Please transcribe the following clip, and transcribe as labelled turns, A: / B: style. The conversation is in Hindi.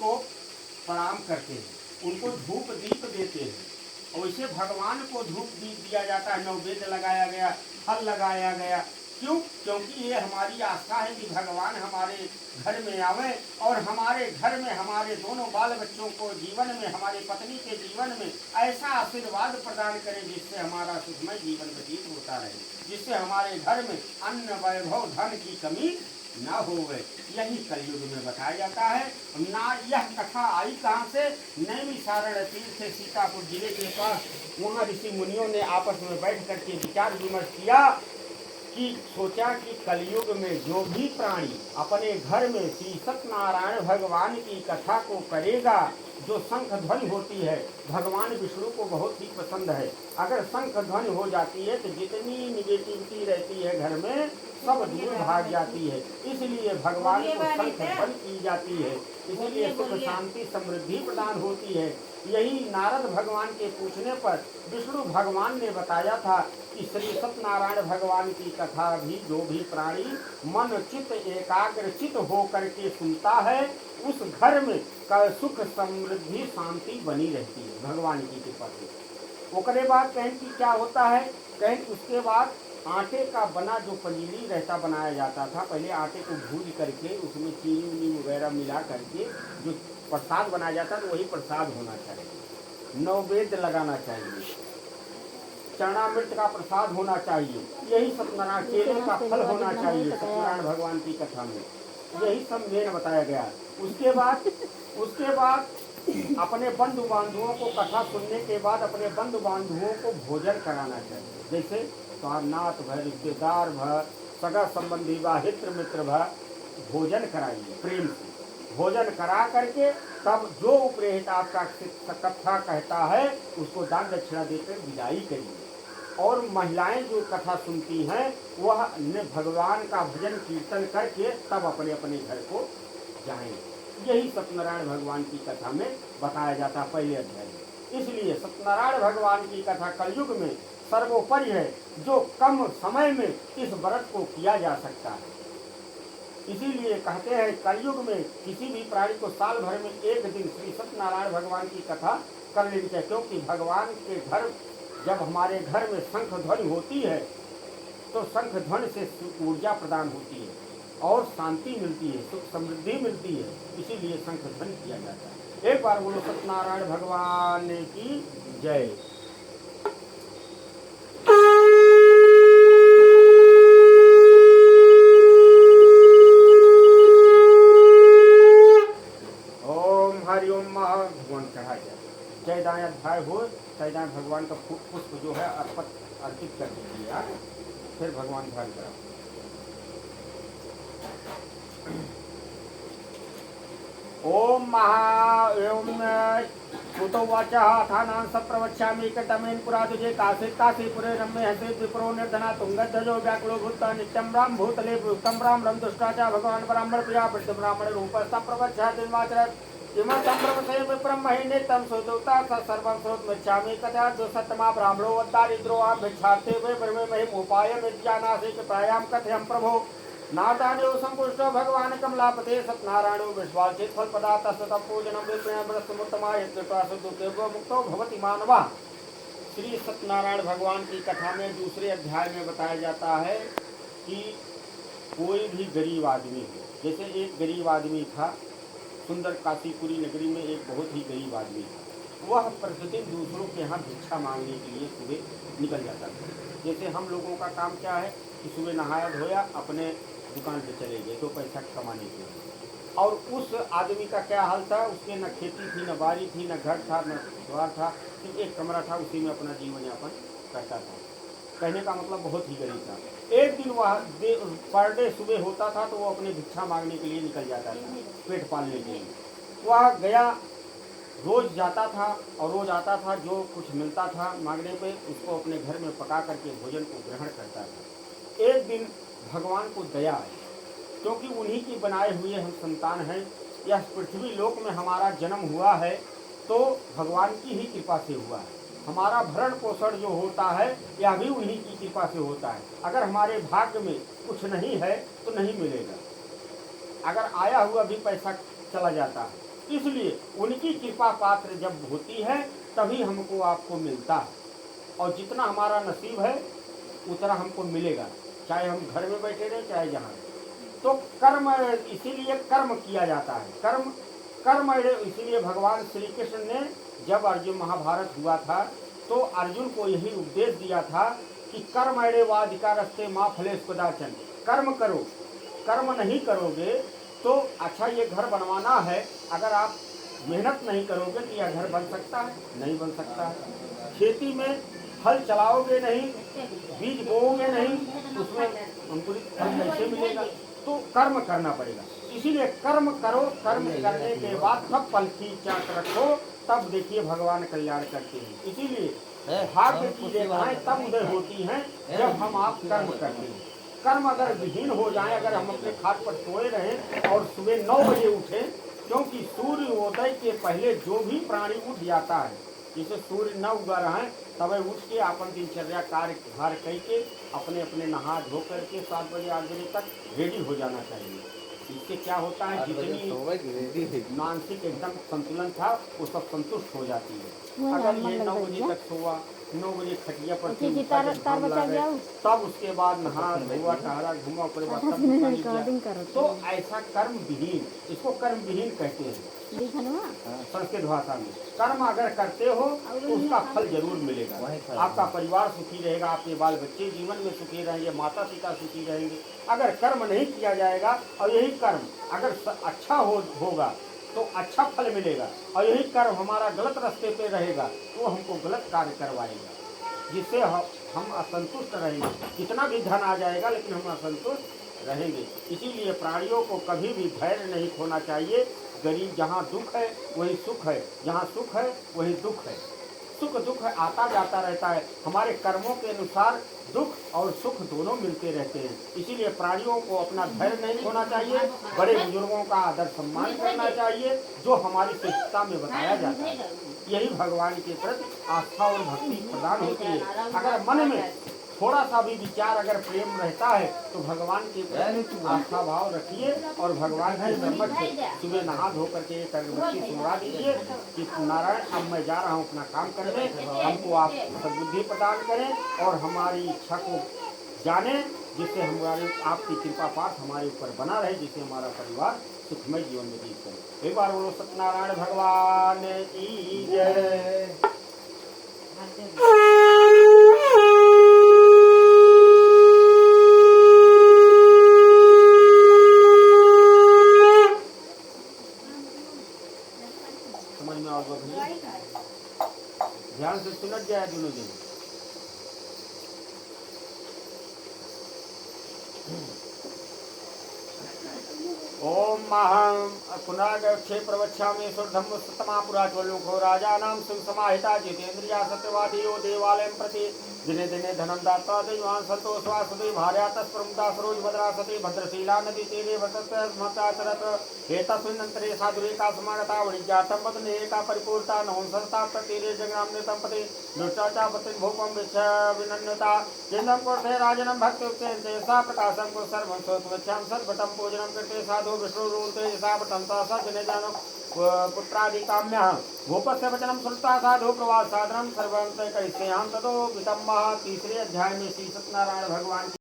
A: उनको प्रणाम करते हैं, उनको धूप दीप देते हैं। और वैसे भगवान को धूप दीप दिया जाता है, नैवेद्य लगाया गया, फल लगाया गया। क्यों? क्योंकि ये हमारी आस्था है कि भगवान हमारे घर में आवे और हमारे घर में हमारे दोनों बाल बच्चों को जीवन में, हमारे पत्नी के जीवन में ऐसा आशीर्वाद प्रदान करें जिससे हमारा सुखमय जीवन व्यतीत होता रहे, जिससे हमारे घर में अन्न वैभव धन की कमी ना होवे। यही कलयुग में बताया जाता है। ना यह कथा आई कहाँ से? नैमिषारण्य तीर्थ सीतापुर जिले के पास। वहाँ ऋषि मुनियों ने आपस में बैठ करके विचार विमर्श किया कि सोचा कि कलयुग में जो भी प्राणी अपने घर में श्री सत्यनारायण भगवान की कथा को करेगा, जो शंख ध्वनि होती है, भगवान विष्णु को बहुत ही पसंद है। अगर शंख ध्वनि हो जाती है तो जितनी निगेटिविटी रहती है घर में सब दूर भाग जाती है। इसलिए भगवान को शंख ध्वनि की जाती है, इसलिए सुख शांति समृद्धि प्रदान होती है। यही नारद भगवान के पूछने पर विष्णु भगवान ने बताया था कि श्री सत्यनारायण भगवान की कथा भी जो भी प्राणी मन चित्त एकाग्र चित्त हो करके सुनता है, उस घर में सुख समृद्धि शांति बनी रहती है भगवान की कृपा से। उसके बाद कहें कि क्या होता है? कहें उसके बाद आटे का बना जो पंजीरी रहता बनाया जाता था, पहले आटे को भूज करके उसमें चीनी उनी वगैरह मिला करके जो प्रसाद बनाया जाता तो वही प्रसाद होना चाहिए। नैवेद्य लगाना चाहिए, चना मिर्च का प्रसाद होना चाहिए, यही सत्यनारायण केले का फल होना चाहिए सत्यनारायण भगवान की कथा में। यही सब मेन बताया गया। उसके बाद अपने बंधु बांधुओं को कथा सुनने के बाद अपने बंधु बांधुओं को भोजन कराना चाहिए। जैसे नाथ भर, रिश्तेदार भर, सगा संबंधी व हित्र मित्र भर भोजन कराइए, प्रेम से भोजन करा करके तब जो उपरेहित आपका कथा कहता है उसको दान दक्षिणा देकर विदाई करिए। और महिलाएं जो कथा सुनती हैं वह भगवान का भजन कीर्तन करके तब अपने अपने घर को जाएं। यही सत्यनारायण भगवान की कथा में बताया जाता पहले अध्याय में। इसलिए सत्यनारायण भगवान की कथा कलयुग में सर्वोपरि है, जो कम समय में इस व्रत को किया जा सकता है। इसीलिए कहते हैं कलयुग में किसी भी प्राणी को साल भर में एक दिन श्री सत्यनारायण भगवान की कथा कर लेनी चाहिए, क्योंकि भगवान के घर जब हमारे घर में शंख ध्वनि होती है तो शंख ध्वनि से ऊर्जा प्रदान होती है और शांति मिलती है, सुख समृद्धि मिलती है। इसीलिए शंख ध्वनि किया जाता है। एक बार बोलो सत्यनारायण भगवान की जय। ओम हरिओम भगवान चढ़ा जाए। जय दाएं अध्याय हो, जय दाएं भगवान का पुष्प जो है अर्पित कर दीजिए, फिर भगवान ध्यान करा। ओम कुतोवाचाथानां सप्रवक्ष्यामि कतमेन पुरा तुझे काशीपुरे रम्ये हसे विप्रो निर्धना तुंगध्वजो व्याकुलो भूत्वा नित्यं राम भूतले उत्तम राम दुष्टाचा भगवान ब्राह्मण प्रिया ब्राह्मण रूप सप्रवक्ष्यादिवाचरत् इमं संप्रवसे विप्रं महीने तम सुदुता सर्वं श्रोतमिच्छामि कथा जो सत्तमा ब्राह्मणो वद्दारिद्रो आम भिक्षार्थे वे ब्रह्मे महिम उपायं विद्यानासे प्रायां कथयं प्रभो नादान्यो संपुष्टो भगवान कमलापते सत्यनारायणो विश्वासित फल पदार्थ सतम पूजनम विप्रयं मुक्तो भवति मानवा। श्री सत्यनारायण भगवान की कथा में दूसरे अध्याय में बताया जाता है कि कोई भी गरीब आदमी हो, जैसे एक गरीब आदमी था सुंदर काशीपुरी नगरी में, एक बहुत ही गरीब आदमी था। वह प्रतिदिन दूसरों के यहाँ भिक्षा मांगने के लिए सुबह निकल जाता था। जैसे हम लोगों का काम क्या है कि सुबह नहाया धोया अपने दुकान पे चले गए तो पैसा कमाने के लिए। और उस आदमी का क्या हाल था, उसके न खेती थी, न बारी थी, न घर था, न द्वार था, सिर्फ एक कमरा था, उसी में अपना जीवन यापन करता था। कहने का मतलब बहुत ही गरीब था। एक दिन वह पर डे सुबह होता था तो वो अपने भिक्षा मांगने के लिए निकल जाता था, पेट पालने के लिए। वह गया, रोज जाता था और रोज आता था, जो कुछ मिलता था मांगने पे उसको अपने घर में पका करके भोजन को ग्रहण करता था। एक दिन भगवान को दया आई, क्योंकि उन्हीं की बनाए हुए हम संतान हैं, यह पृथ्वी लोक में हमारा जन्म हुआ है तो भगवान की ही कृपा से हुआ है। हमारा भरण पोषण जो होता है यह भी उन्हीं की कृपा से होता है। अगर हमारे भाग्य में कुछ नहीं है तो नहीं मिलेगा। अगर आया हुआ भी पैसा चला जाता है इसलिए उनकी कृपा पात्र जब होती है तभी हमको आपको मिलता है, और जितना हमारा नसीब है उतना हमको मिलेगा, चाहे हम घर में बैठे रहे चाहे जहाँ। तो कर्म, इसीलिए कर्म किया जाता है, कर्म कर्म। इसीलिए भगवान श्री कृष्ण ने जब अर्जुन महाभारत हुआ था तो अर्जुन को यही उपदेश दिया था कि कर्म अड़े वाधिकारस्ते माँ फलेश कदाचन, कर्म करो, कर्म नहीं करोगे तो अच्छा ये घर बनवाना है, अगर आप मेहनत नहीं करोगे तो यह घर बन सकता है? नहीं बन सकता है। खेती में फल चलाओगे नहीं, बीज बोओगे नहीं, उसमें अंकुरित फल कैसे मिलेगा? तो कर्म करना पड़ेगा। इसीलिए कर्म करो, कर्म करने के बाद तब फल की चाट रखो, तब देखिए भगवान कल्याण करते हैं। इसीलिए भाग्य की रेखाएं तब उदय होती हैं जब हम आप कर्म करते हैं। कर्म अगर विहीन हो जाए, अगर हम अपने खाट पर सोए रहें और सुबह 9 बजे उठें, क्योंकि सूर्योदय के पहले जो भी प्राणी उठ जाता है, जैसे सूर्य न उगा रहा है तब उठ के अपन दिनचर्या कार्य करके अपने अपने नहा धो करके 7 बजे 8 बजे तक रेडी हो जाना चाहिए। इससे क्या होता है, जितनी मानसिक एकदम संतुलन था वो सब संतुष्ट हो जाती है। अगर ये 9 बजे तक सोआ, 9 बजे खटिया पर तब उसके बाद नहा धोआ टहरा घूमा अपने बाद, तो ऐसा कर्म विहीन, इसको कर्म विहीन कहते हैं संस्कृत भाषा में। कर्म अगर करते हो तो उसका फल जरूर मिलेगा, आपका परिवार सुखी रहेगा, आपके बाल बच्चे जीवन में सुखी रहेंगे, माता पिता सुखी रहेंगे। अगर कर्म नहीं किया जाएगा और यही कर्म अगर अच्छा होगा तो अच्छा फल मिलेगा, और यही कर्म हमारा गलत रास्ते पे रहेगा तो हमको गलत कार्य करवाएगा, जिससे हम असंतुष्ट रहेंगे। कितना भी धन आ जाएगा लेकिन हम असंतुष्ट रहेंगे। इसीलिए प्राणियों को कभी भी धैर्य नहीं खोना चाहिए। गरीब, जहाँ दुख है वही सुख है, जहाँ सुख है वही दुख है। सुख दुख आता जाता रहता है, हमारे कर्मों के अनुसार दुख और सुख दोनों मिलते रहते हैं। इसीलिए प्राणियों को अपना धैर्य नहीं खोना चाहिए, बड़े बुजुर्गों का आदर सम्मान करना चाहिए, जो हमारी शिक्षता में बताया जाता है। यही भगवान के प्रति आस्था और भक्ति प्रदान होती है। अगर मन में थोड़ा सा भी विचार अगर प्रेम रहता है तो भगवान के प्रति आस्था भाव रखिए, और भगवान के समक्ष सुबह नहा धो करके एक अगरबत्ती सुनवा दीजिए कि नारायण अब मैं जा रहा हूँ अपना काम करने, हमको आप सद्बुद्धि प्रदान करें और हमारी इच्छा को जाने, जिससे हमारे आपकी कृपा पाठ हमारे ऊपर बना रहे, जिससे हमारा परिवार सुखमय जीवन व्यतीत करे। एक बार बोलो सत्यनारायण भगवान की जय। समझ में आओगे भैया? ध्यान से सुनत जाए दोनों दिन। ओम महं पुनर्गच्छे प्रवक्ष्यामि सुर्धम्म सतमापुराचलोको राजानां सुसमाहिता जितेन्द्रिया सत्यवादी यो देवालयं प्रति दिने दिने धनं दात्वा दैवान् सन्तोष वासुदेव भार्या तत्प्रमुदा सरोज भद्रा सती भद्रशीला नदी तीरे वसतमताचरत एतस्मिन्नन्तरे साधुरेका समागता वणिज्यातं वदनेका परिपूर्ता नहुंसस्ता तीरे जगनामृतं पते दुष्टाचा पतिं भूपं विनन्यता चिन्तं कुरुते राजनं भक्त्युक्ते सा प्रकाशं कुरु सर्वं सोत्वच्छां सर्वटं पूजनं कृते साधु विष्णुरूते सा पठन्ता सजने जानो पुत्रादिकाम्यः भूपस्य वचनं श्रुत्वा साधु प्रवास साधनं सर्वं करिष्येऽहं ततो वितम्बः। तीसरे अध्याय में श्री सत्यनारायण भगवान